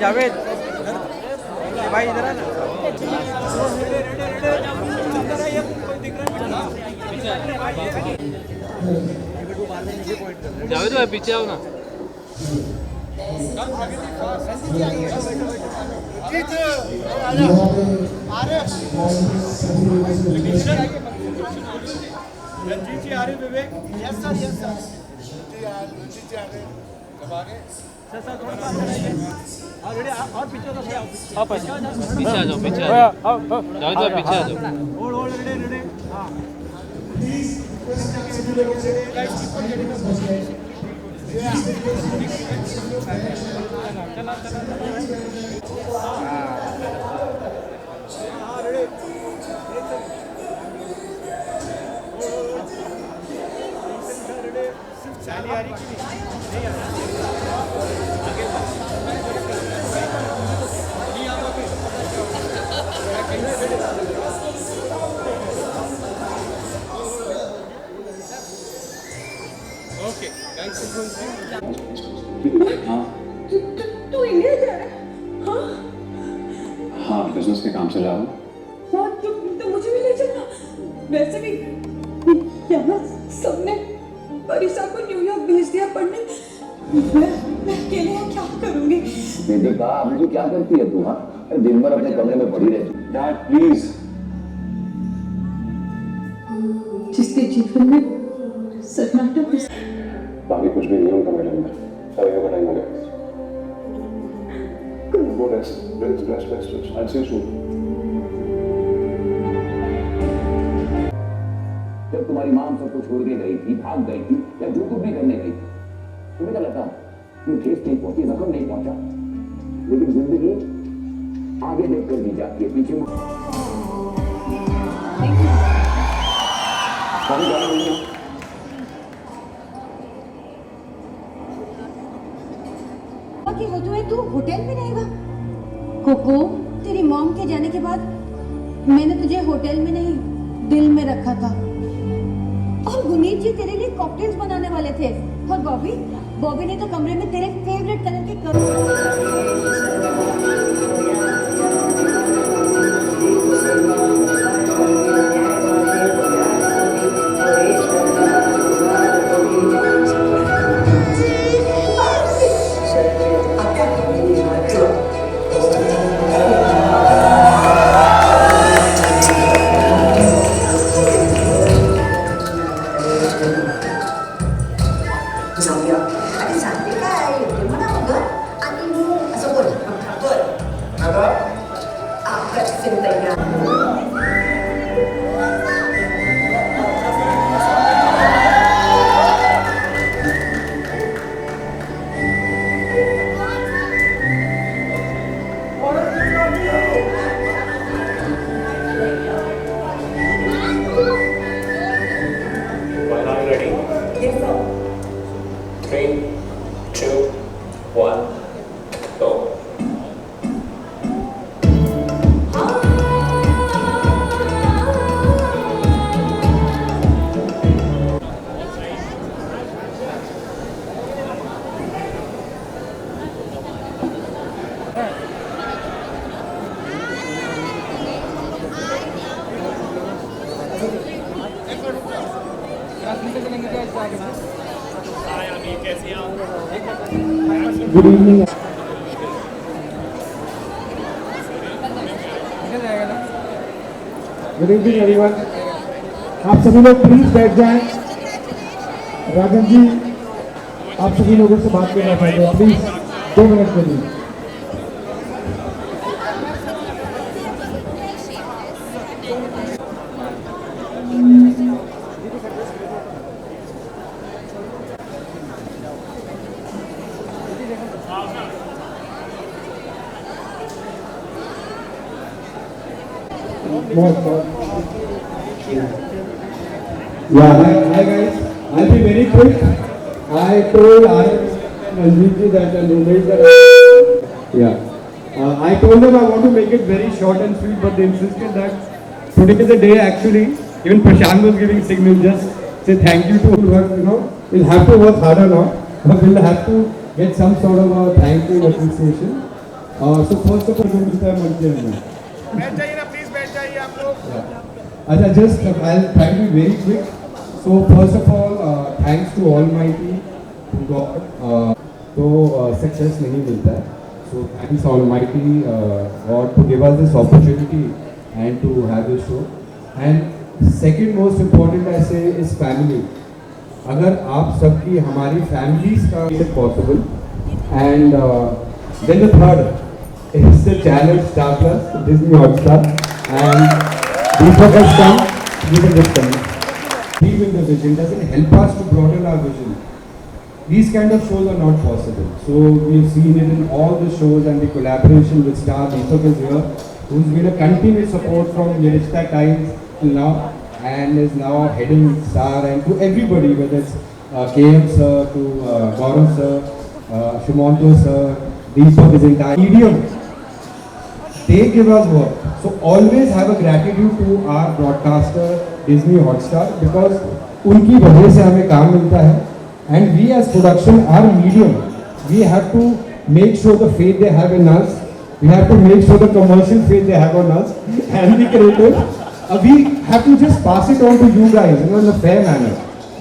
जावेद भाई इधर आ ना। जावेद भाई पीछे आओ ना। रंजीत जी आ रहे, विवेक यस सर रंजीत जी आ रहे कब आ गए सर थोड़ा सा और पीछे तो थोड़ा पीछे आ जाओ पीछे आ जाओ जावेद भाई पीछे आ जाओ। होल्ड रेडी हां चाली आ रही कि नहीं आ रही आगे हाँ बिजनेस के काम से जा रहा हूँ। हाँ तो मुझे भी ले चलना। वैसे भी यहाँ सबने परिशा को न्यूयॉर्क भेज दिया पढ़ने। मैं अकेले यहाँ क्या करूँगी? दीपा मुझे क्या करती है तू? हाँ दिन भर अपने कमरे में पड़ी रहती। Dad please. जिसके जीवन में सन्नाटा बाकी कुछ भी नहीं है उनका मेरे अंदर। सभी का टाइम हो गया। Go rest. Rest. I'll see you soon. जब तुम्हारी माँ सबको छोड़ के गई थी, भाग गई थी या जो कुछ भी करने गई थी, तुम्हें क्या लगता है ठेस नहीं पहुंची, जख्म नहीं पहुंचा? लेकिन जिंदगी आगे देख कर दी जाती है, पीछे हो तो है तू होटल में रहेगा। कोको तेरी मॉम के जाने के बाद मैंने तुझे होटल में नहीं दिल में रखा था। और गुनीत जी तेरे लिए कॉकटेल्स बनाने वाले थे। और बॉबी ने तो कमरे में तेरे फेवरेट कलर के good evening. Good evening everyone. आप सभी लोग प्लीज बैठ जाएं। राजन जी आप सभी लोगों से बात करना चाहते हैं, प्लीज 2 मिनट के लिए। Yeah, hi guys. I'll be very quick. I told Ranjit that I told them I want to make it very short and sweet, but they insisted that today is the day actually. Even Prashant was giving signal. Just say thank you to her. We'll have to work harder now, but we'll have to get some sort of a thank you and appreciation. So first of all, we'll start with बैठ जाइए ना please, बैठ जाइए आप लोग। अच्छा, just I'll try to be very quick. So first of all, thanks to Almighty, to God. तो success नहीं मिलता है. So thanks Almighty God to give us this opportunity and to have this show. And second most important I say is family. अगर आप सबकी हमारी families का is possible. And then the third is the channel Star Plus, Disney Hotstar, and Deepa has come, you can just come. Believe in the vision, doesn't help us to broaden our vision. These kind of shows are not possible. So we've seen it in all the shows and the collaboration with Star. Deepa is here, who's been a continuous support from Rishta times till now, and is now heading Star, and to everybody, whether it's KM sir, to Gaurav sir, Shumanto sir, Deepak is entire medium. They give us work. So always have a gratitude to our broadcaster Disney Hotstar, because उनकी वजह से हमें काम मिलता है. And we as production are medium. We have to make sure the faith they have in us We have to make sure the commercial faith they have on us and the creative. We have to just pass it on to you guys, in a fair manner.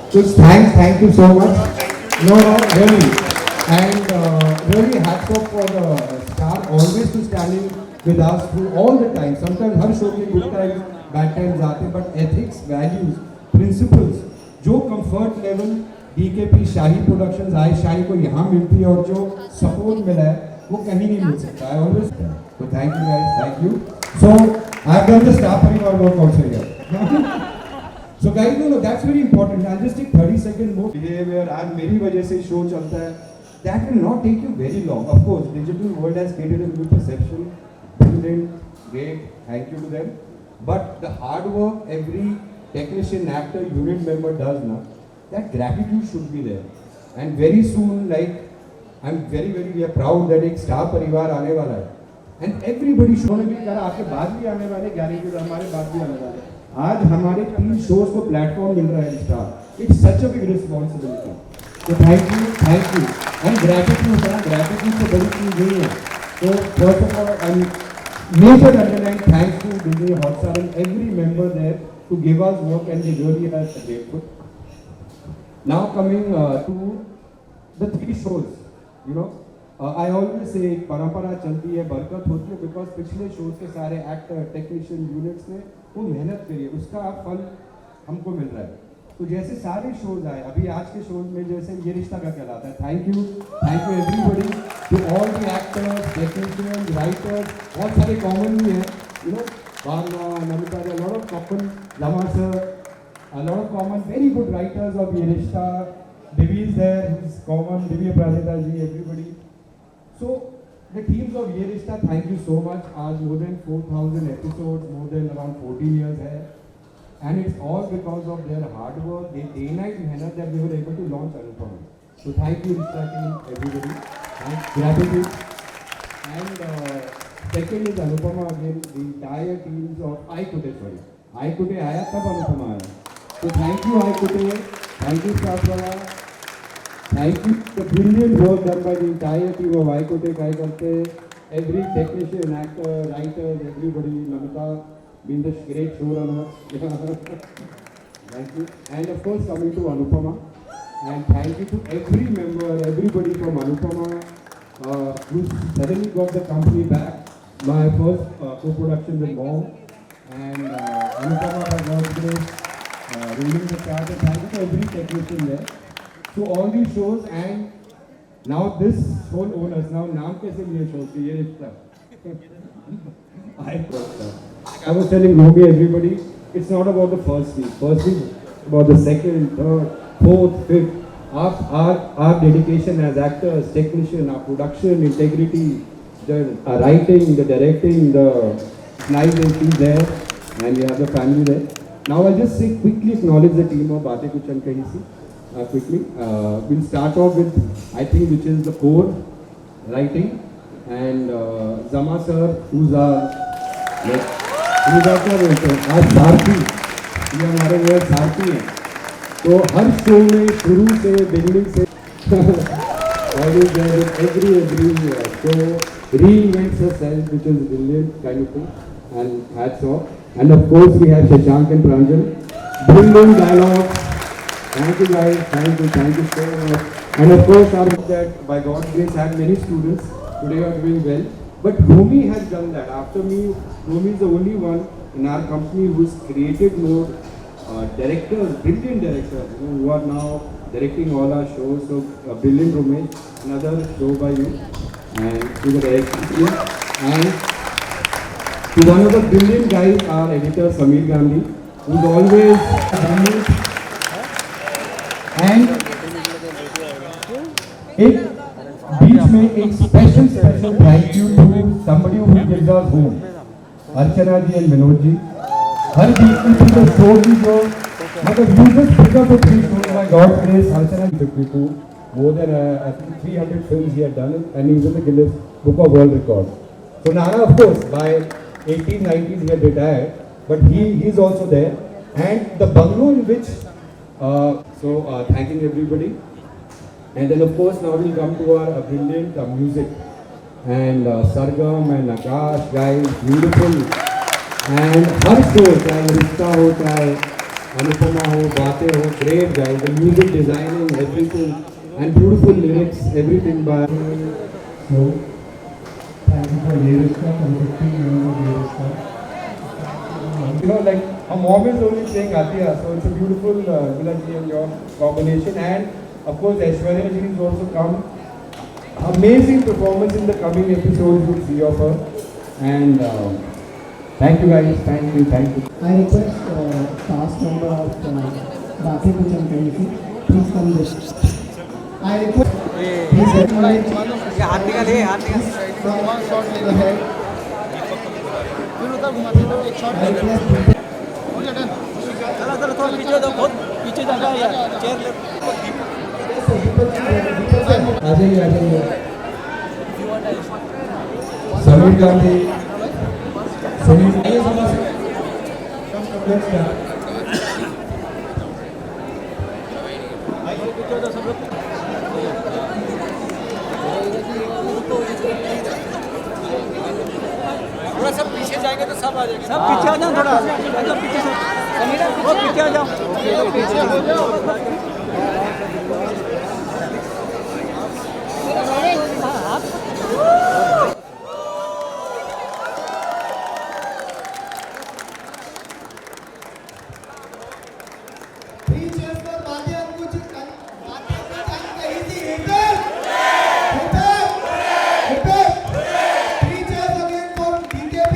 So thank you so much. No, really. And really hats off for the star always to standing with us through all the time. Sometimes her show में good times, bad times आते हैं, but ethics, values, principles, जो comfort level DKP शाही productions आए शाही को यहाँ मिलती है और जो सपोर्ट मिला है वो कहीं नहीं मिल सकता है always. So thank you guys, thank you. So I have done the staff parivar work also here. So guys, no, that's very important. I'll just take 30 seconds more. Behavior and मेरी वजह से show चलता है. That will not take you very long. Of course, digital world has created a new perception. Brilliant, great, thank you to them. But the hard work every technician, actor, unit member does now, that gratitude should be there. And very soon, like, I'm we are proud that एक star परिवार आने वाला है. And everybody should be करा आपके बाद भी आने वाले, guaranteed हमारे बाद भी आने वाले. आज हमारे 3 shows को platform मिल रहा है star. It's such a big responsibility. So thank you. And gratitude से बड़ी चीज़ नहीं है. So first of all, and major underline thanks to Disney Hotstar and every member there to give us work, and they really are grateful. Now coming to the 3 shows, you know, I always say परंपरा चलती है, बरकत होती है, because पिछले shows के सारे actor, technician, units ने वो मेहनत करी है, उसका फल हमको मिल रहा है. तो जैसे सारे shows आए, अभी आज के shows में जैसे ये रिश्ता का कहलाता है. Thank you everybody, to all the actors, technicians, writers, बहुत सारे common ही हैं, you know, Bharna, Namita, a lot of common, Lama sir, a lot of common, very good writers of ये रिश्ता. Divi is there, who's common, Divi Pradita ji, everybody. So the teams of ये रिश्ता, thank you so much. आज more than 4,000 episodes, more than around 14 years है. And it's all because of their hard work, their day-night मेहनत that they were able to launch Anupama. So thank you Rishta team, everybody. Thanks, gratitude. And second is Anupama again, the entire teams of Aai Kuthe, Aai Kuthe आया तब Anupama आया. So thank you Aai Kuthe, thank you Shaswala, thank you the brilliant work done by the entire team of Aai Kuthe Aai Kuthe, every technician, actor, writers, everybody, Namita, being the great showrunner. Thank you. And of course coming to Anupama, and thank you to every member, everybody from Anupama who suddenly got the company back. My first co-production with Mom, and Anupama by God's grace ruling the chart. And thank you to every technician there. So all these shows, and now this whole owners, now naam kaise liye show ki ye Rishta. I was telling Robi, everybody, it's not about the first week. First week, about the second, third, fourth, fifth. Our dedication as actors, technician, our production, integrity, the writing, the directing, the live everything there, and we have the family there. Now I'll just say quickly acknowledge the team of Baatein Kuch Ankahee. Quickly, we'll start off with, I think, which is the core writing, and Zama sir, who's our आज सारथी, ये हमारे वो सारथी हैं. तो हर show में शुरू से beginning से always there in every year. So reinvents herself, which is brilliant kind of thing, and hats off. And of course we have Shashank and Pranjal, brilliant dialogue. Thank you guys, thank you so much. And of course our that by God's grace had many students today are doing well. But Romi has done that. After me, Romi is the only one in our company who's created more directors, brilliant directors, you know, who are now directing all our shows. So brilliant Romi, another show by you, and to the directing team, and to one of the brilliant guys, our editor Samir Gandhi, who's always brilliant. And एक बीच में एक special thank you to somebody who gives us home, Archana ji and Vinod ji. हर बीच में तो show की जो मतलब you just pick up the 3 shows by God's grace. Archana 52, more than I think 300 films he had done, and he's in the Guinness Book of World Records. So Nana, of course, by 1890s he had retired, but he's also there. And the bungalow in which thanking everybody. And then of course now we'll come to our brilliant music. and Sargam and Akash, guys, beautiful. And her show चाहे रिश्ता हो चाहे अनुपमा हो बातें हो, great guys. The music designing, everything, and beautiful lyrics, everything by. So thank you for Rishta, for 15 years of Rishta. You know, like a mom is only saying Atiya, so it's a beautiful Milan ji and your combination. And of course Aishwarya ji has also come. Amazing performance in the coming episodes with three of her. And thank you guys, thank you. I request cast member of Baatein Kuch Ankahee, please come this. I request please acknowledge हाथ निकाल हाथ निकाल from one shot to the head. I request चलो चलो थोड़ा पीछे दो, बहुत पीछे जाना है यार, चेयर ले। आ जाइए समीर गांधी सुनील आइए सभा से लेट्स स्टार्ट थोड़ा सब पीछे जाएंगे तो सब आ जाएंगे। सब पीछे आ जाओ, थोड़ा मतलब पीछे से समीरा बहुत पीछे आ जाओ, पीछे हो जाओ। three cheers for Baatein Kuch Ankahee ji. Hip hip hip hip. Three cheers again for BKB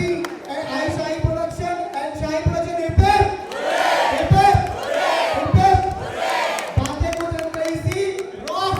and Shahi production and Shahi production. Hip hip hip hip. Baatein Kuch Ankahee ji rock.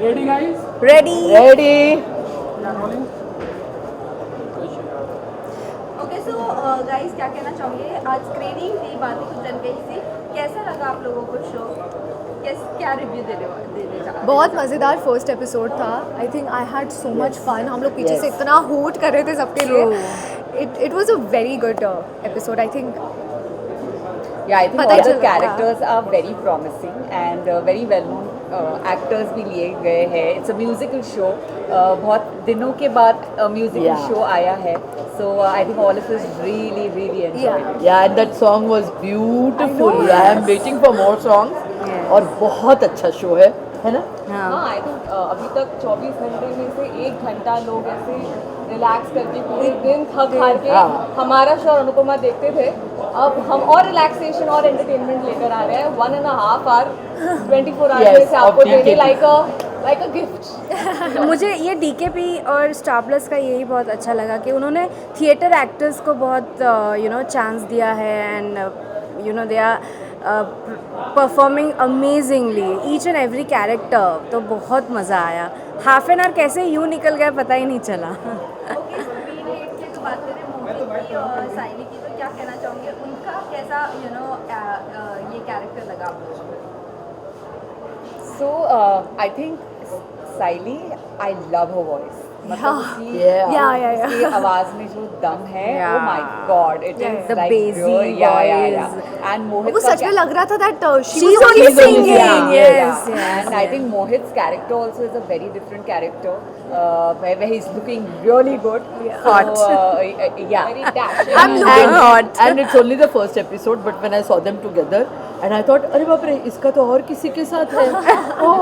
Ready guys? Ready okay so guys क्या कहना चाहोगे, आज screening थी बातें कुछ अनकही सी, कैसा लगा आप लोगों को शो, क्या रिव्यू देने चाह रहे? बहुत मज़ेदार फर्स्ट एपिसोड था। I think I had so much fun. हम लोग पीछे से इतना हूट कर रहे थे सबके लिए। It was a very good episode. I think Yeah, I think all the characters are very promising and very well known actors भी लिए गए हैं. It's a musical show. बहुत दिनों के बाद musical show आया है. So I think all of us really enjoyed it. Yeah, and that song was beautiful. I am waiting for more songs. और बहुत अच्छा शो है ना? हाँ, I think अभी तक 24 घंटे में से 1 घंटा लोग ऐसे रिलैक्स करके पूरे दिन थक हार के हमारा शो और अनुपमा देखते थे. अब हम और रिलैक्सेशन और एंटरटेनमेंट लेकर आ रहे हैं. 1.5 hour 24 hours में से आपको देने लाइक like a gift. मुझे ये DKP और स्टार प्लस का यही बहुत अच्छा लगा कि उन्होंने थिएटर एक्टर्स को बहुत चांस दिया है and they are performing amazingly each and every character. तो बहुत मज़ा आया. हाफ एन आवर कैसे यूँ निकल गया पता ही नहीं चला. बात करें मोहित और साइली की, तो क्या कहना चाहोगे उनका कैसा ये कैरेक्टर लगा आपको? So I think Sayli, I love her voice. मतलब उसकी आवाज में जो दम है, oh my god, it is the like bassy voice. And Mohit वो सच में लग रहा था that she's only singing. Yes. And I think Mohit's character also is a very different character, where he's looking really good. Hot. So, yeah. Very dashing. I'm looking hot. And it's only the first episode, but when I saw them together, and I thought, अरे बाप रे, इसका तो और किसी के साथ है. Oh.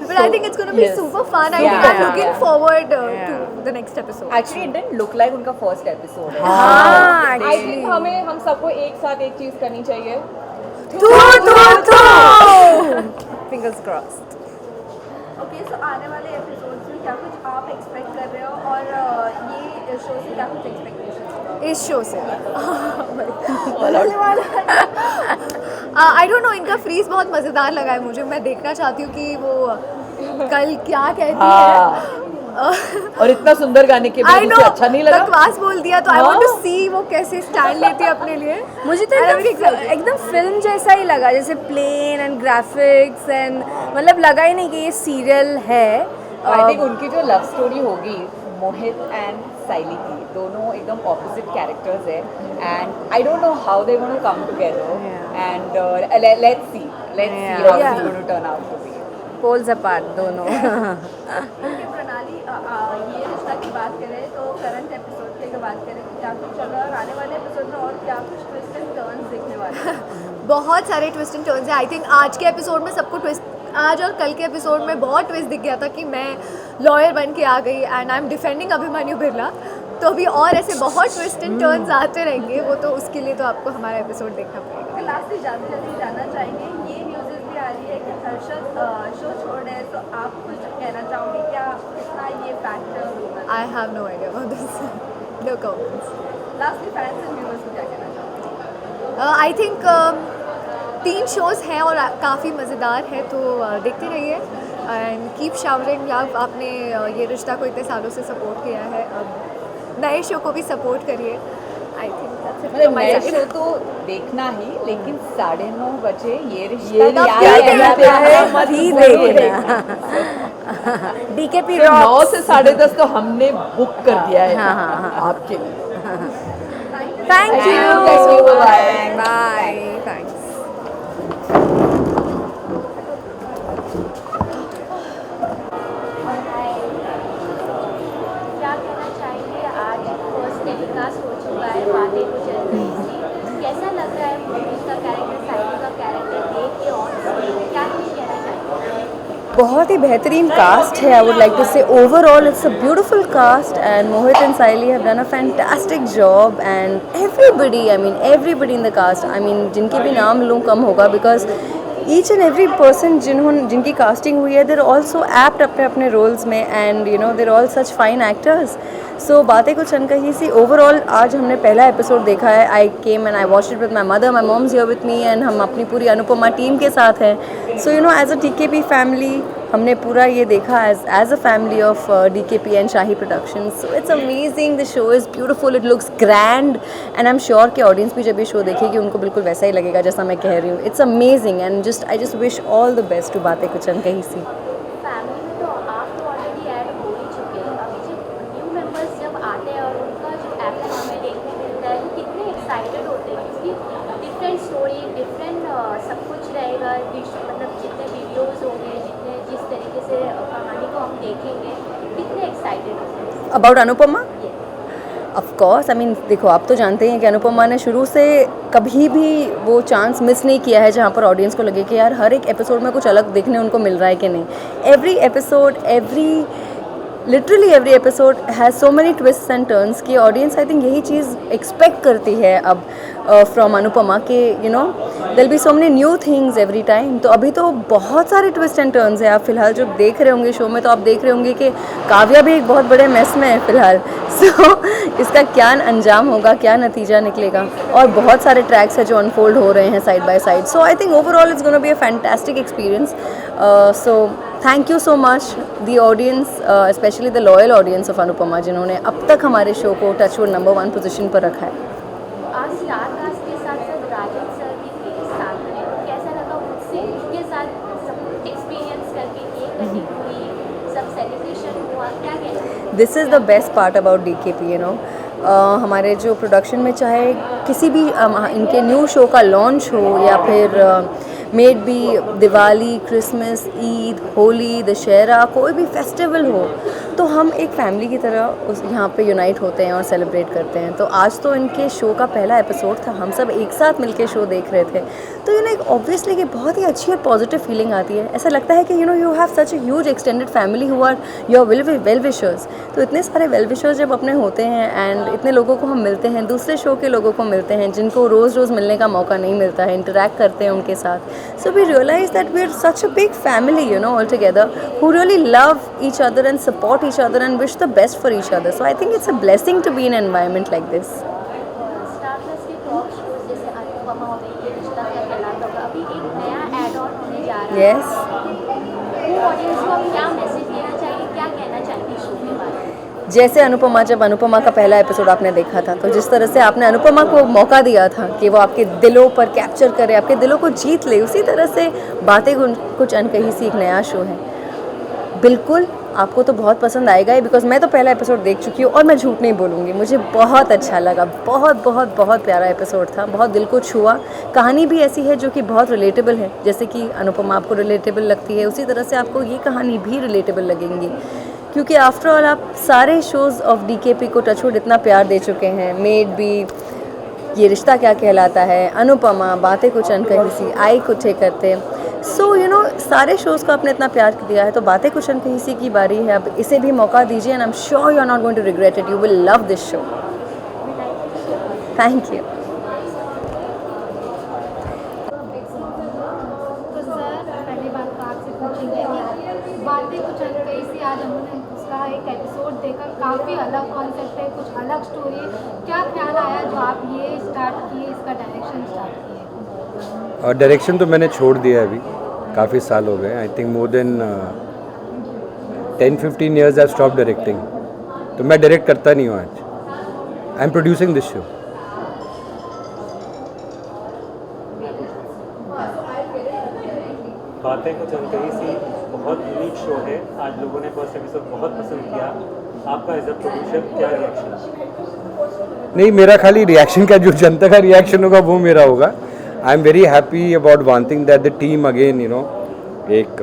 But I think it's going to be super fun. I think I'm looking forward to the next episode. Actually, it didn't look like उनका first episode. I think हम सबको एक साथ एक चीज करनी चाहिए. Fingers crossed. ओके, सो आने वाले एपिसोड्स में क्या कुछ आप एक्सपेक्ट कर रहे हो और ये शो से क्या कुछ एक्सपेक्टेशंस इस शो से आई डोंट नो. इनका फ्रीज बहुत मज़ेदार लगा है मुझे. मैं देखना चाहती हूँ कि वो कल क्या कहती है. और इतना सुंदर गाने के बाद उसे अच्छा नहीं लगा. बकवास बोल दिया तो आई वांट टू सी वो कैसे स्टैंड लेती है अपने लिए. मुझे तो एकदम फिल्म जैसा ही लगा, जैसे प्लेन एंड ग्राफिक्स एंड मतलब लगा ही नहीं कि ये सीरियल है. आई थिंक उनकी जो लव स्टोरी होगी मोहित एंड साइली की, दोनों एकदम ऑपोजिट कैरेक्टर्स है and I don't know how they gonna come together and let's see how it's gonna turn out to be. Poles apart दोनों. प्रणाली, ये रिश्ता की बात करें तो करंट एपिसोड की बात करें तो क्या कुछ चल रहा है और आने वाले एपिसोड में और क्या कुछ ट्विस्ट एंड टर्न्स देखने वाले हैं? बहुत सारे ट्विस्ट एंड टर्न्स हैं. आई थिंक आज के एपिसोड में सबको ट्विस्ट, आज और कल के एपिसोड में बहुत ट्विस्ट दिख गया था कि मैं लॉयर बन के आ गई and I M defending Abhimanyu Birla. तो अभी और ऐसे बहुत ट्विस्ट एंड टर्न्स आते रहेंगे. वो तो उसके लिए तो आपको हमारा एपिसोड देखना पड़ेगा. लास्ट जल्दी जानना चाहेंगे, ये न्यूज़ भी आ रही है कि हर्षद शो छोड़ रहे हैं, तो आप कुछ कहना चाहोगे क्या कितना ये factor? I have no idea about this. No comments. Lastly fans and viewers को क्या कहना चाहोगे? आई थिंक 3 शोज़ हैं और काफ़ी मज़ेदार है, तो देखते रहिए एंड कीप शावरिंग लव. आपने ये रिश्ता को इतने सालों से सपोर्ट किया है, अब नए शो को भी सपोर्ट करिए. आई थिंक नए शो तो देखना ही, लेकिन 9:30 बजे ये रिश्ता DKP 9 से 10:30 तो हमने बुक कर दिया है आपके लिए. Thank you. बाय. थैंक्स. क्या कहना चाहेंगे, आज फर्स्ट टेलीकास्ट हो चुका है बातें कुछ अंकही. कैसा लग रहा है मोहित का कैरेक्टर, साइली का कैरेक्टर देख के ऑन स्क्रीन क्या कुछ कहना चाहेंगे? बहुत ही बेहतरीन कास्ट है. I would like to say overall it's a beautiful cast and Mohit and Saili have done a fantastic job and everybody, I mean everybody in the cast, I mean जिनके भी नाम लूँ कम होगा because each and every person जिनकी casting हुई है there also apt अपने अपने रोल्स में and there all such fine actors. So बातें कुछ अनकही सी. ओवरऑल आज हमने पहला एपिसोड देखा है. I came and I watched it with my mother, my mom's here with me and हम अपनी पूरी अनुपमा टीम के साथ हैं. So as a DKP family हमने पूरा ये देखा as a family of DKP and Shahi production. So it's amazing. The show is beautiful, it looks grand and I am sure कि ऑडियंस भी जब ये शो देखेगी उनको बिल्कुल वैसा ही लगेगा जैसा मैं कह रही हूँ. It's amazing and I just wish all the best to Baatein कुछ अनकही सी. फैमिली में तो आप तो ऑलरेडी ऐड हो ही चुके हैं. अभी जब न्यू मेंबर्स जब आते हैं और उनका जो एक्टर हमें देखने मिलता है, तो कितने एक्साइटेड होते हैं क्योंकि डिफरेंट स्टोरी, डिफरेंट सब कुछ रहेगा. मतलब जितने वीडियोज़ होंगे, जिस तरीके से कहानी को हम देखेंगे, कितने एक्साइटेड होते हैं about Anupama. Of course, I mean देखो आप तो जानते हैं कि अनुपमा ने शुरू से कभी भी वो चांस मिस नहीं किया है जहाँ पर ऑडियंस को लगे कि यार हर एक एपिसोड में कुछ अलग देखने उनको मिल रहा है कि नहीं. Every episode, every literally every episode has so many twists and turns कि ऑडियंस आई थिंक यही चीज़ एक्सपेक्ट करती है अब फ्रॉम अनुपमा के you know there be so many new things every time. तो अभी तो बहुत सारे ट्विस्ट एंड टर्न्स हैं। आप फिलहाल जो देख रहे होंगे शो में तो आप देख रहे होंगे कि काव्या भी एक बहुत बड़े मेस में है फिलहाल। सो इसका क्या अंजाम होगा, क्या नतीजा निकलेगा, और बहुत सारे ट्रैक्स हैं जो अनफोल्ड हो रहे हैं side by side. So I think overall it's gonna be a fantastic experience. So thank you so much the audience, specially the loyal audience of Anupama, जिन्होंने अब तक हमारे शो को टचवुड नंबर 1 पोजीशन पर रखा है। आज स्टार कास्ट के साथ साथ राजन सर भी थे साथ में, कैसा लगा मुझसे उनके साथ सब एक्सपीरियंस करके ये कहीं हुई, सब सेलिब्रेशन हुआ, क्या कहना? This is the best part about DKP, you know. हमारे जो प्रोडक्शन में चाहे किसी भी इनके न्यू शो का लॉन्च हो या फिर maybe Diwali, Christmas, Eid, Holi, Dussehra, कोई भी फेस्टिवल हो तो हम एक फैमिली की तरह उस यहाँ पे यूनाइट होते हैं और सेलिब्रेट करते हैं। तो आज तो इनके शो का पहला एपिसोड था, हम सब एक साथ मिलके शो देख रहे थे। तो यू नो एक ऑब्वियसली कि बहुत ही अच्छी और पॉजिटिव फीलिंग आती है। ऐसा लगता है कि you know you have such a huge extended family who are your well wishers. तो इतने सारे वेल विशर्स जब अपने होते हैं एंड इतने लोगों को हम मिलते हैं, दूसरे शो के लोगों को मिलते हैं जिनको रोज़ रोज़ मिलने का मौका नहीं मिलता है, इंटरेक्ट करते हैं उनके साथ। So we realize that we are such a big family, you know, all together, who really love each other and support each other and wish the best for each other. So I think it's a blessing to be in an environment like this. Star plus के top shows जैसे अनुपमा हो गई, ये रिश्ता क्या कहलाता होगा, अभी एक नया ऐड ऑन होने जा रहा है। Yes. वो ऑडियंस को आप क्या मैसेज देना चाहिए, क्या कहना चाहती शो के बारे में? जैसे अनुपमा, जब अनुपमा का पहला एपिसोड आपने देखा था तो जिस तरह से आपने अनुपमा को मौका दिया था कि वो आपके दिलों पर कैप्चर करे, आपके दिलों को जीत ले, उसी तरह से बातें कुछ अनकही सी एक नया शो है। बिल्कुल आपको तो बहुत पसंद आएगा ही, बिकॉज मैं तो पहला एपिसोड देख चुकी हूँ और मैं झूठ नहीं बोलूँगी, मुझे बहुत अच्छा लगा। बहुत बहुत बहुत प्यारा एपिसोड था, बहुत दिल को छुआ। कहानी भी ऐसी है जो कि बहुत रिलेटेबल है, जैसे कि अनुपमा आपको रिलेटेबल लगती है उसी तरह से आपको ये कहानी भी रिलेटेबल लगेंगी, क्योंकि आफ्टर ऑल आप सारे शोज़ ऑफ DKP को टचवुड इतना प्यार दे चुके हैं। मेड भी, ये रिश्ता क्या कहलाता है, अनुपमा, बातें कुछ अनकही सी, आई कुथे करते। सो यू नो सारे शोज़ को आपने इतना प्यार दिया है तो बातें कुछ अनकही सी की बारी है, अब इसे भी मौका दीजिए and I am sure you are not going to regret it, you will love this show. Thank you. तो सर पहली बात तो आपसे पूछेंगे कि बातें कुछ अनकही सी, आज हमने उसका एक एपिसोड देखा, काफ़ी अलग कॉन्सेप्ट है, कुछ अलग स्टोरी है, क्या ख्याल आया जो आप ये स्टार्ट किए, इसका डायरेक्शन स्टार्ट किए? डायरेक्शन तो मैंने छोड़ दिया है अभी, काफ़ी साल हो गए। I think more than 10-15 years I stop directing, तो मैं डायरेक्ट करता नहीं हूँ आज। I am producing this show. बातें कुछ अनकही सी बहुत यूनिक शो है, आज लोगों ने फर्स्ट एपिसोड बहुत पसंद किया, आपका एज अ प्रोड्यूसर क्या रिएक्शन? नहीं, मेरा खाली रिएक्शन का, जो जनता का रिएक्शन होगा वो मेरा होगा। आई am very happy about one thing that the team again you know एक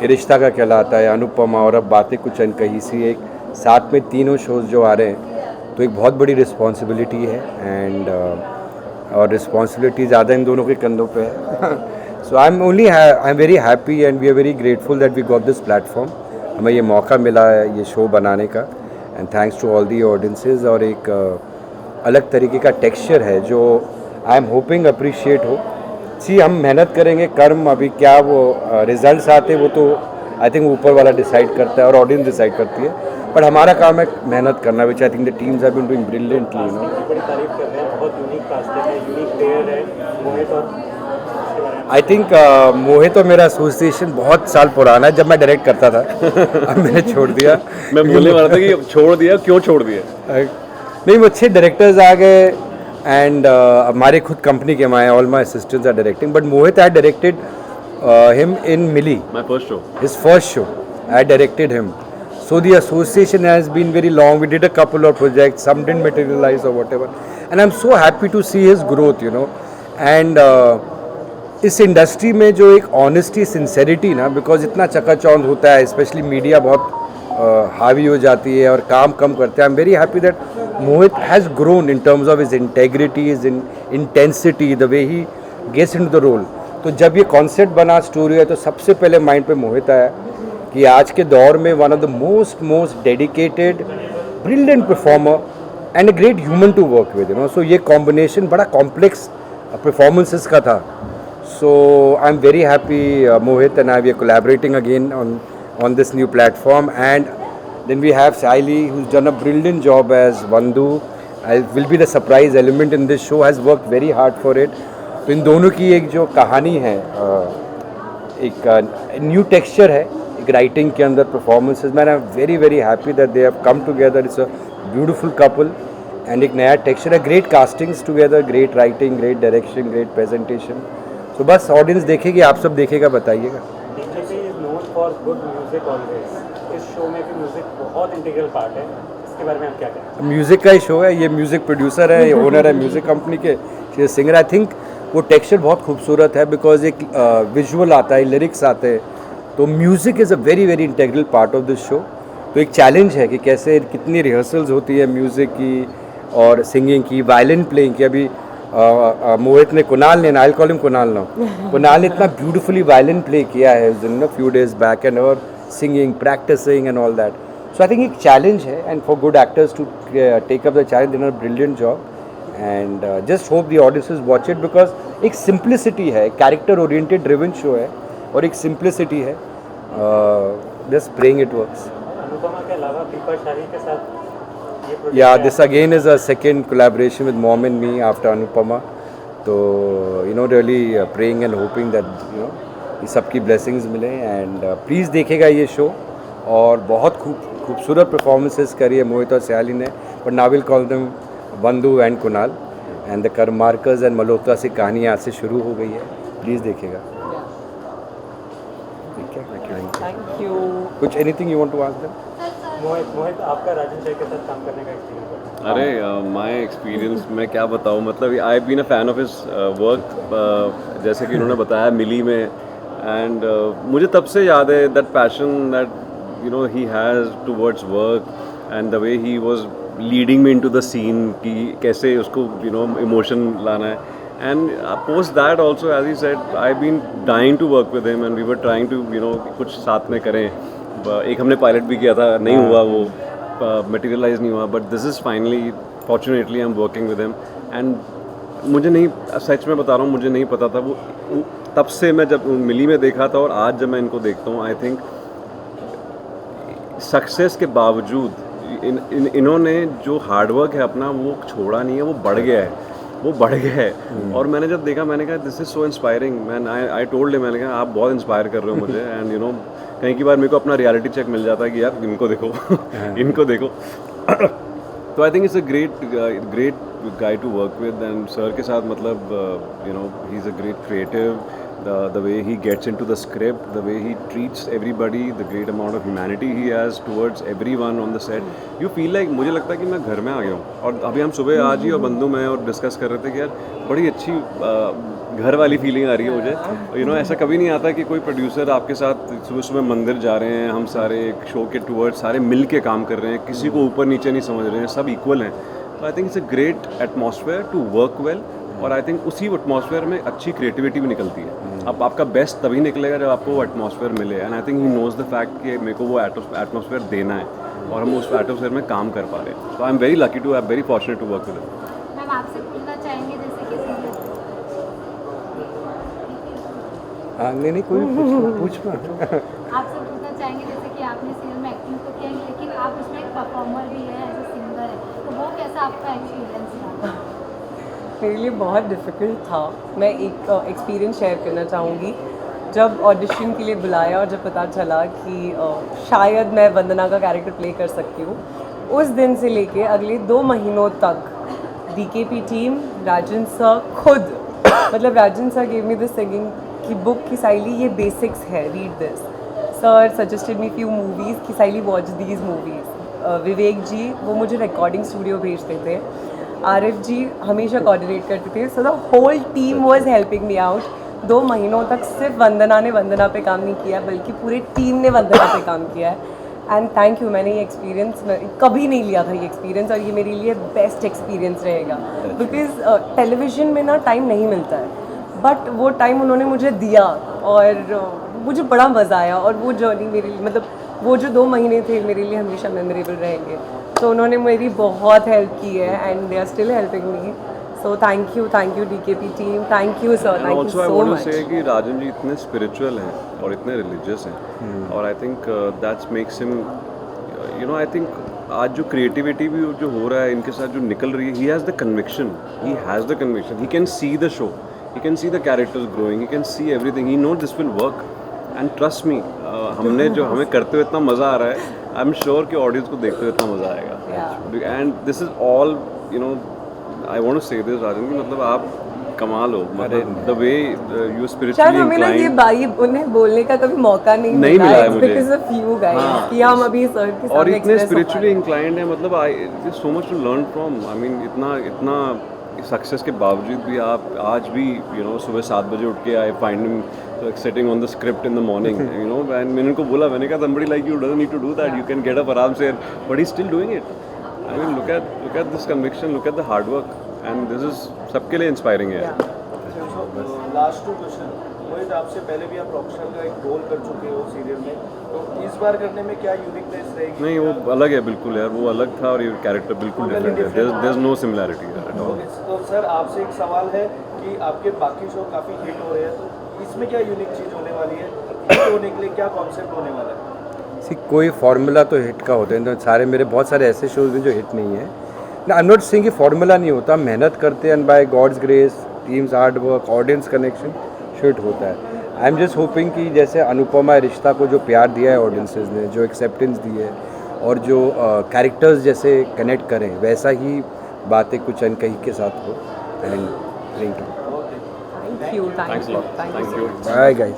रिश्ता का कहलाता है, अनुपमा और अब बातें कुछ अनकही सी, एक साथ में तीनों शोज़ जो आ रहे हैं तो एक बहुत बड़ी रिस्पॉन्सिबिलिटी है एंड और रिस्पॉन्सिबिलिटी ज़्यादा इन दोनों के कंधों पे है। So I am very happy and we are very grateful that we got this platform, हमें ये मौका मिला है ये शो बनाने का, and thanks to all the audiences. और एक अलग तरीके का टेक्सचर है जो आई एम होपिंग अप्रिशिएट हो। सी हम मेहनत करेंगे, कर्म अभी क्या वो रिजल्ट्स आते वो तो आई थिंक ऊपर वाला डिसाइड करता है और ऑडियंस डिसाइड करती है, बट हमारा काम है मेहनत करना, which I think the teams have been doing brilliantly. You know बड़ी तारीफ कर रहे हैं, बहुत यूनिक कास्टिंग है, यूनिक प्लेयर है मोहित। और आई थिंक मोहित और मेरा एसोसिएशन बहुत साल पुराना है, जब मैं डायरेक्ट करता था अब मैंने छोड़ दिया। मैं बोलने वाला था कि छोड़ दिया, क्यों छोड़ दिया? नहीं, वो अच्छे डायरेक्टर्स आ गए एंड हमारे खुद कंपनी के my all my assistants are directing, but Mohit I directed him in Mili, my first show, his first show. I directed him. So the association has been very long. We did a couple of projects, some didn't materialize or whatever. And I'm so happy to see his growth, you know. And इस industry में जो एक honesty, sincerity ना, because इतना चकाचौंध होता है, specially media बहुत हावी हो जाती है और काम कम करते हैं। I am very happy that Mohit has grown in terms of his integrity, his intensity, the way he gets into the role. तो जब ये कॉन्सेप्ट बना, स्टोरी है, तो सबसे पहले माइंड पे मोहित आया कि आज के दौर में one of the most dedicated brilliant performer and a great human to work with, you know. So ये कॉम्बिनेशन बड़ा कॉम्प्लेक्स परफॉर्मेंसेस का था. So I'm very happy Mohit and I, we are collaborating again on this new platform, and then we have Sayli, who's done a brilliant job as Vandu. I will be the surprise element in this show, has worked very hard for it. तो इन दोनों की एक जो कहानी है, एक new texture है एक राइटिंग के अंदर, परफॉर्मेंसेस में. आई am very very happy that they have come together. It's a beautiful couple and एक नया टेक्सचर है. Great castings together, great writing, great direction, great presentation. तो बस ऑडियंस देखेगी, आप सब देखेगा, बताइएगा. इस शो में भी म्यूजिक बहुत इंटीग्रल पार्ट है, इसके बारे में आप क्या कहें? म्यूज़िक का ही शो है ये. म्यूज़िक प्रोड्यूसर है, ये ओनर है म्यूज़िक कंपनी के, ये सिंगर. आई थिंक वो टेक्सचर बहुत खूबसूरत है बिकॉज एक विजुअल आता है, लिरिक्स आते हैं, तो music is a very very integral part of this show. तो एक चैलेंज है कि कैसे कितनी रिहर्सल्स होती है म्यूज़िक की और सिंगिंग की, वायलिन प्लेइंग की. अभी मोहित ने, कुणाल ने, I call him Kunal now, Kunal ने इतना ब्यूटीफुली वायलिन प्ले किया है उस दिन, फ्यू डेज बैक, एंड और singing, practising and all that. So I think एक चैलेंज है, and for good actors to take up the challenge, they done a brilliant job. And just hope the audiences watch it because एक simplicity है, character oriented driven show है और एक simplicity है. Just praying it works. Anupama के अलावा दीपा शाही के साथ Yeah, this again is a second collaboration with Mom and me after Anupama. So, you know, really praying and hoping that, you know, ये सबकी blessings मिले. And please देखेगा ये show. और बहुत खूबसूरत performances करी है मोहित और सयाली ने. But now we'll call them Vandu and Kunal. And the Karmarkers and Malhotra से कहानी आज से शुरू हो गई है. Please देखेगा. ठीक है. Thank you. कुछ anything you want to ask them? मोहित आपका राजन शाही के साथ काम करने का एक्सपीरियंस? अरे माय एक्सपीरियंस मैं क्या बताऊँ, मतलब I been a fan of his work, जैसे कि उन्होंने बताया मिली में. एंड मुझे तब से याद है that passion that you know he has towards work and the way he was leading me into the scene कि कैसे उसको यू नो इमोशन लाना है. And post that also as he said I been dying to work with him and we were trying to you know कुछ साथ में करें. एक हमने पायलट भी किया था, नहीं हुआ वो, मटेरियलाइज नहीं हुआ. But this is finally fortunately I am working with him. And मुझे नहीं, सच में बता रहा हूँ, मुझे नहीं पता था वो तब से. मैं जब मिली में देखा था और आज जब मैं इनको देखता हूँ, आई थिंक सक्सेस के बावजूद इन्होंने जो हार्डवर्क है अपना वो छोड़ा नहीं है, वो बढ़ गया है, वो बढ़ गया है. और मैंने जब देखा मैंने कहा this is so inspiring man. I told him, मैंने कहा आप बहुत इंस्पायर कर रहे हो मुझे. एंड यू नो कहीं की बार मेरे को अपना रियलिटी चेक मिल जाता है कि यार इनको देखो इनको देखो. तो I think it's a great guy to work with. And sir के साथ मतलब you know he is a great creative. The way he gets into the script, the way he treats everybody, the great amount of humanity he has towards everyone on the set. You feel like, मुझे लगता है कि मैं घर में आ गया हूँ. और अभी हम सुबह आज ही और बंधु में और डिस्कस कर रहे थे कि यार बड़ी अच्छी घर वाली फीलिंग आ रही है मुझे. यू नो ऐसा कभी नहीं आता कि कोई प्रोड्यूसर आपके साथ सुबह सुबह मंदिर जा रहे हैं, हम सारे एक शो के टूवर्ड्स सारे मिल के काम कर रहे हैं, किसी को ऊपर नीचे नहीं समझ रहे हैं, सब इक्वल हैं. तो I think it's a great atmosphere to work well. और आई थिंक उसी एटमॉस्फेयर में अच्छी क्रिएटिविटी भी निकलती है. अब आपका बेस्ट तभी निकलेगा जब आपको वो एटमॉस्फेयर मिले. And I think he knows the fact कि मेरे को वो एटमॉस्फेयर देना है और हम उस एटमॉस्फेयर में काम कर पा रहे हैं. तो I am very lucky to, I am very fortunate to work with him. Ma'am आपसे पूछना चाहेंगे जैसे कि नहीं कोई पूछना आपसे पूछना चाहेंगे जैसे कि आपने सीरियल में एक्टिंग तो किया लेकिन आप उसमें एक परफॉर्मर भी है, एज ए सिंगर है, तो वो कैसा आपका एक्सपीरियंस रहा? मेरे लिए बहुत डिफ़िकल्ट था. मैं एक एक्सपीरियंस शेयर करना चाहूँगी. जब ऑडिशन के लिए बुलाया और जब पता चला कि शायद मैं वंदना का कैरेक्टर प्ले कर सकती हूँ, उस दिन से लेके अगले 2 महीनों तक DKP टीम, राजन सर खुद, मतलब Rajan sir gave me this singing की बुक कि साइली ये बेसिक्स है, read this. Sir suggested me few movies कि Saili watch these movies. Vivek ji वो मुझे रिकॉर्डिंग स्टूडियो भेजते थे. आरिफ जी हमेशा कोऑर्डिनेट करते थे. So the whole team was helping me out. 2 महीनों तक सिर्फ वंदना ने वंदना पे काम नहीं किया बल्कि पूरे टीम ने वंदना पे काम किया है. And thank you. मैंने ये एक्सपीरियंस कभी नहीं लिया था ये एक्सपीरियंस, और ये मेरे लिए बेस्ट एक्सपीरियंस रहेगा. बिकॉज टेलीविज़न में ना टाइम नहीं मिलता है, बट वो टाइम उन्होंने मुझे दिया और मुझे बड़ा मज़ा आया और वो जर्नी मेरे लिए मतलब वो जो 2 महीने थे मेरे लिए हमेशा मेमोरेबल रहेंगे। तो उन्होंने मेरी बहुत हेल्प की है and they are still helping me. So thank you DKP team, thank you sir, thank you so much. कि राजन जी इतने स्पिरिचुअल हैं और इतने रिलीजियस हैं और I think that's makes him I think आज जो क्रिएटिविटी भी जो हो रहा है इनके साथ जो निकल रही है, he has the conviction, he can see the show, he can see the characters growing, he can see everything, he know this will work and trust me, हमने जो हमें करते हुए इतना मज़ा आ रहा है, आई एम श्योर कि ऑडियंस को देखते हुए इतना मज़ा आएगा। And this is all I want to say this Rajan की मतलब आप कमाल हो, मतलब द वे यू स्पिरिचुअली हमें ना ये भाई उन्हें बोलने का कभी मौका नहीं मिला है मुझे बिकॉज़ ऑफ यू गाइस कि हम अभी सर के सामने और इतने स्पिरिचुअली इंक्लाइंड है, मतलब I so much to learn from, I mean इतना सक्सेस के बावजूद भी आप आज भी सुबह 7 बजे उठ के I find him sitting on the script in the morning and मैंने उनको बोला, मैंने कहा somebody like you doesn't need to do that, you can get up आराम से, but he's still doing it. I mean look at this conviction, look at the hard work and this is सबके लिए inspiring है। Last 2 question, मोहित आपसे पहले भी आप professional का एक रोल कर चुके हो सीरियल में, तो इस बार करने में क्या यूनिकनेस रहेगी? नहीं वो अलग है बिल्कुल यार, वो अलग था और ये कैरेक्टर बिल्कुल डिफरेंट है, there is no similarity at all. तो सर आपसे एक सवाल है कि आपके बाकी शो काफ़ी हिट हो रहे हैं, तो इसमें क्या यूनिक चीज़ होने वाली है, हिट होने के लिए क्या कॉन्सेप्ट होने वाला है? कोई फार्मूला तो हिट का होता है, तो सारे मेरे बहुत सारे ऐसे शोज हैं जो हिट नहीं है ना, आई एम नॉट सेइंग कि फार्मूला नहीं होता, मेहनत करते हैं and by God's grace, team's hard work, audience connection hit होता है। आई एम जस्ट होपिंग कि जैसे अनुपमा रिश्ता को जो प्यार दिया है ऑडियंसेस ने, जो एक्सेप्टेंस दी है और जो कैरेक्टर्स जैसे कनेक्ट करें, वैसा ही बातें कुछ अनकही के साथ हो। And thank you, thank you, bye guys.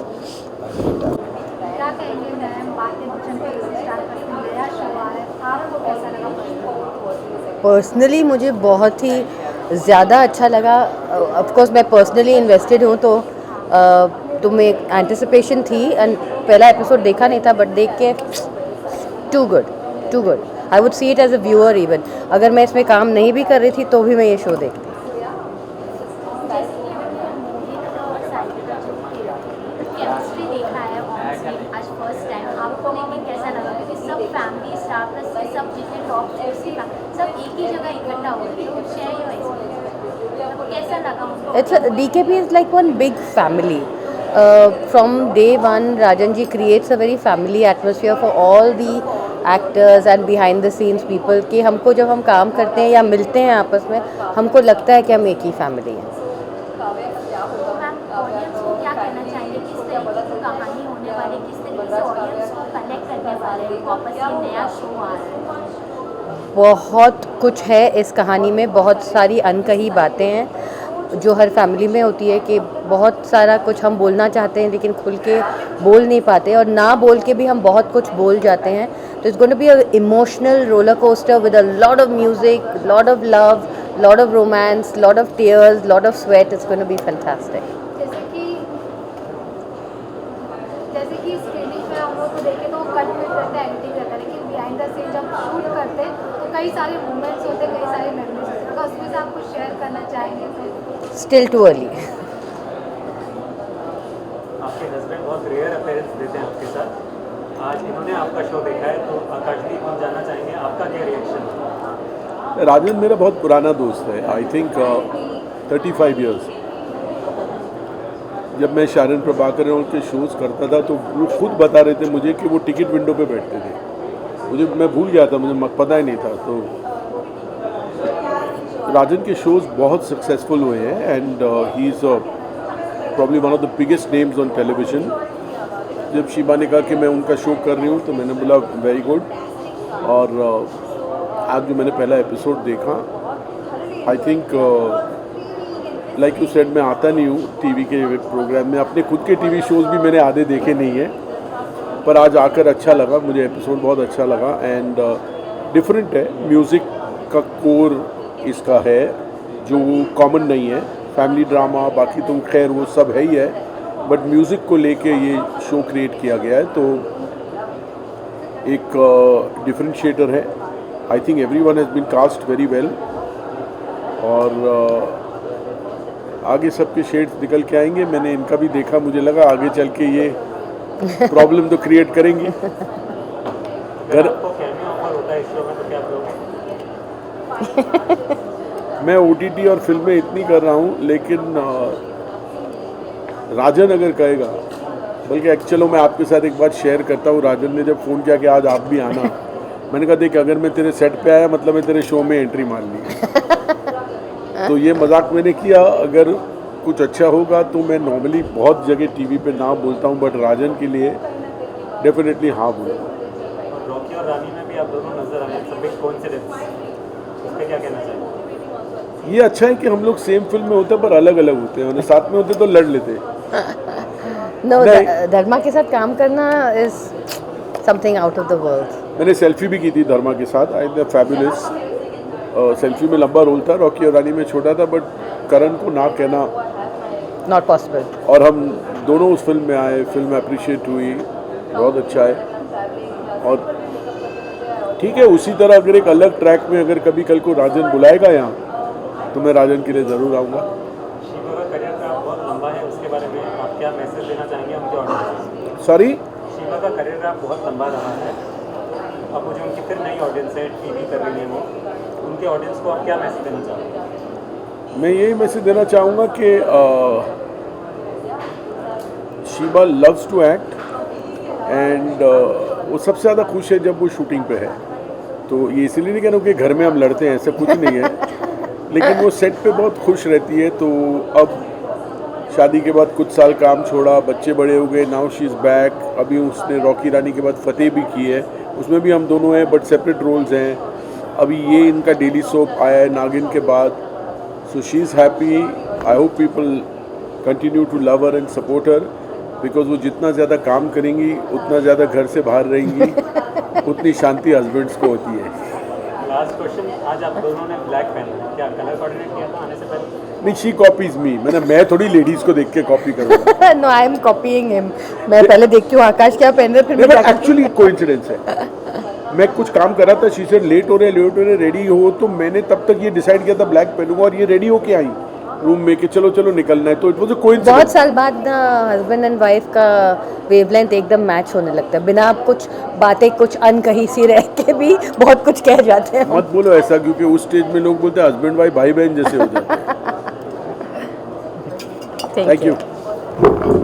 क्या कहेंगे मैम, बातें कुछ अनकही से स्टार्ट करके नया शो आ रहा है, आपको कैसा लगा? पर्सनली मुझे बहुत ही ज़्यादा अच्छा लगा। ऑफ कोर्स मैं पर्सनली इन्वेस्टेड हूँ तो मैं एंटिसिपेशन थी एंड पहला एपिसोड देखा नहीं था, बट देख के too good I would see it as a viewer even, अगर मैं इसमें काम नहीं भी कर रही थी तो भी मैं ये शो देखती। DKP is like one big family. From day one, Rajan ji creates a very family atmosphere for all the actors and behind the scenes people कि हमको जब हम काम करते हैं या मिलते हैं आपस में, हमको लगता है कि हम एक ही फैमिली हैं। बहुत कुछ है इस कहानी में, बहुत सारी अनकही बातें हैं जो हर फैमिली में होती है कि बहुत सारा कुछ हम बोलना चाहते हैं लेकिन खुल के बोल नहीं पाते, और ना बोल के भी हम बहुत कुछ बोल जाते हैं। तो it's going to be a emotional roller coaster with a lot of music, lot of love, lot of romance, lot of tears, lot of sweat. It's going to be fantastic. जैसे कि स्क्रीनिंग पे हम लोग को देखें तो cut में रहता है, एडिटिंग रहता है, लेकिन बिहाइंड द सीन जब शूट करते हैं तो कई सारे मोमेंट्स होते हैं, कई सारे मेमोरीज होते हैं, अगर उसमें से आप कुछ शेयर करना चाहेंगे तो? Still too early. आपके हस्बैंड बहुत रेयर अपीयरेंस देते हैं आपके साथ, आज इन्होंने आपका शो देखा है तो आकाश जी हम जानना चाहेंगे आपका क्या रिएक्शन? राजन मेरा बहुत पुराना दोस्त है, आई थिंक 35 ईयर्स। जब मैं शारन प्रभाकर उनके शोज़ करता था तो वो खुद बता रहे थे मुझे कि वो टिकट विंडो पे बैठते थे, मैं भूल गया था, मुझे पता ही नहीं था। तो राजन के शोज़ बहुत सक्सेसफुल हुए हैं and he is probably one of the biggest names on television. जब शिबा ने कहा कि मैं उनका शो कर रही हूँ तो मैंने बोला वेरी गुड, और आज जो मैंने पहला एपिसोड देखा, I think like you said, मैं आता नहीं हूँ टीवी के प्रोग्राम में, अपने खुद के टीवी शोज़ भी मैंने आधे देखे नहीं हैं, पर आज आकर अच्छा लगा, मुझे एपिसोड बहुत अच्छा लगा एंड डिफरेंट है। म्यूज़िक का कोर इसका है जो कॉमन नहीं है, फैमिली ड्रामा बाकी तो खैर वो सब है ही है, बट म्यूज़िक को लेके ये शो क्रिएट किया गया है, तो एक डिफरेंशिएटर है। I think everyone has been cast very well, और आगे सबके शेड्स निकल के आएंगे। मैंने इनका भी देखा, मुझे लगा आगे चल के ये प्रॉब्लम तो क्रिएट करेंगी। घर मैं OTT और फिल्में इतनी कर रहा हूँ, लेकिन राजन अगर कहेगा, बल्कि चलो मैं आपके साथ एक बात शेयर करता हूँ। राजन ने जब फ़ोन किया कि आज आप भी आना, मैंने कहा देख अगर मैं तेरे सेट पे आया मतलब मैं तेरे शो में एंट्री मार ली। तो ये मजाक मैंने किया। अगर कुछ अच्छा होगा तो मैं नॉर्मली बहुत जगह टीवी पे ना बोलता हूँ, बट राजन के लिए डेफिनेटली हाँ बोलूँगा। रॉकी और रानी में भी आप दोनों नजर आ रहे हैं, सब कोइंसिडेंस, उस पे क्या कहना चाहिए? ये अच्छा है कि हम लोग सेम फिल्म में होते हैं पर अलग अलग होते हैं, साथ में होते तो लड़ लेते। नो, धर्मा के साथ काम करना is something out of the world. मैंने सेल्फी भी की थी धर्मा के साथ, आई द फैबुलस। सेल्फी में लंबा रोल था, रॉकी और रानी में छोटा था, बट करण को ना कहना नॉट पॉसिबल। और हम दोनों उस फिल्म में आए, फिल्म अप्रिशिएट हुई, बहुत अच्छा है। और ठीक है, उसी तरह अगर एक अलग ट्रैक में अगर कभी कल को राजन बुलाएगा यहाँ तो मैं राजन के लिए ज़रूर आऊँगा। शिवा का करियर ग्राफ बहुत लंबा है, उसके बारे में आप क्या मैसेज देना चाहेंगे उनके ऑडियंस? सॉरी, शिवा का करियर ग्राफ बहुत लंबा रहा है, अब मुझे उनकी फिर नई ऑडियंस है, टीवी कर रही है वो, उनके ऑडियंस को आप क्या मैसेज देना चाहोगे? मैं यही मैसेज देना चाहूँगा कि Shiva loves to act and वो सबसे ज़्यादा खुश है जब वो शूटिंग पे है। तो ये इसलिए नहीं कह रहा हूँ कि घर में हम लड़ते हैं, ऐसा कुछ नहीं है, लेकिन वो सेट पे बहुत खुश रहती है। तो अब शादी के बाद कुछ साल काम छोड़ा, बच्चे बड़े हो गए, नाउ शी इज़ बैक। अभी उसने रॉकी रानी के बाद फतेह भी की है, उसमें भी हम दोनों हैं बट सेपरेट रोल्स हैं। अभी ये इनका डेली सोप आया है नागिन के बाद। So she is happy. I hope people continue to love her and support her, because वो जितना ज़्यादा काम करेंगी उतना ज़्यादा घर से बाहर रहेंगी, उतनी शांति हस्बैंड्स को होती है। लास्ट क्वेश्चन, आज आप दोनों ने ब्लैक पहना है, क्या कलर कोऑर्डिनेट किया था आने से पहले? नहीं, शी कॉपीज मी। मैं थोड़ी लेडीज को देख के कॉपी करूँगा। No, I am copying him. मैं पहले देखती हूँ आकाश क्या पहन रहे, फिर मैं एक्चुअली कोइंसिडेंस है। मैं कुछ काम कर रहा था, शी सेड लेट हो रहे रेडी हो, तो मैंने तब तक ये डिसाइड किया था ब्लैक पहनूंगा, और ये रेडी होके आई रूम में कि चलो चलो निकलना है। तो इट वाज अ कोइंसिडेंस। बहुत साल बाद हस्बैंड एंड वाइफ का वेवलेंथ एकदम मैच होने लगता है, बिना कुछ बातें कुछ अनकही सी रह के भी बहुत कुछ कह जाते हैं। मत बोलो ऐसा, क्योंकि उस स्टेज में लोग बोलते हैं हस्बैंड वाइफ भाई बहन जैसे हो जाते हैं। Thank you.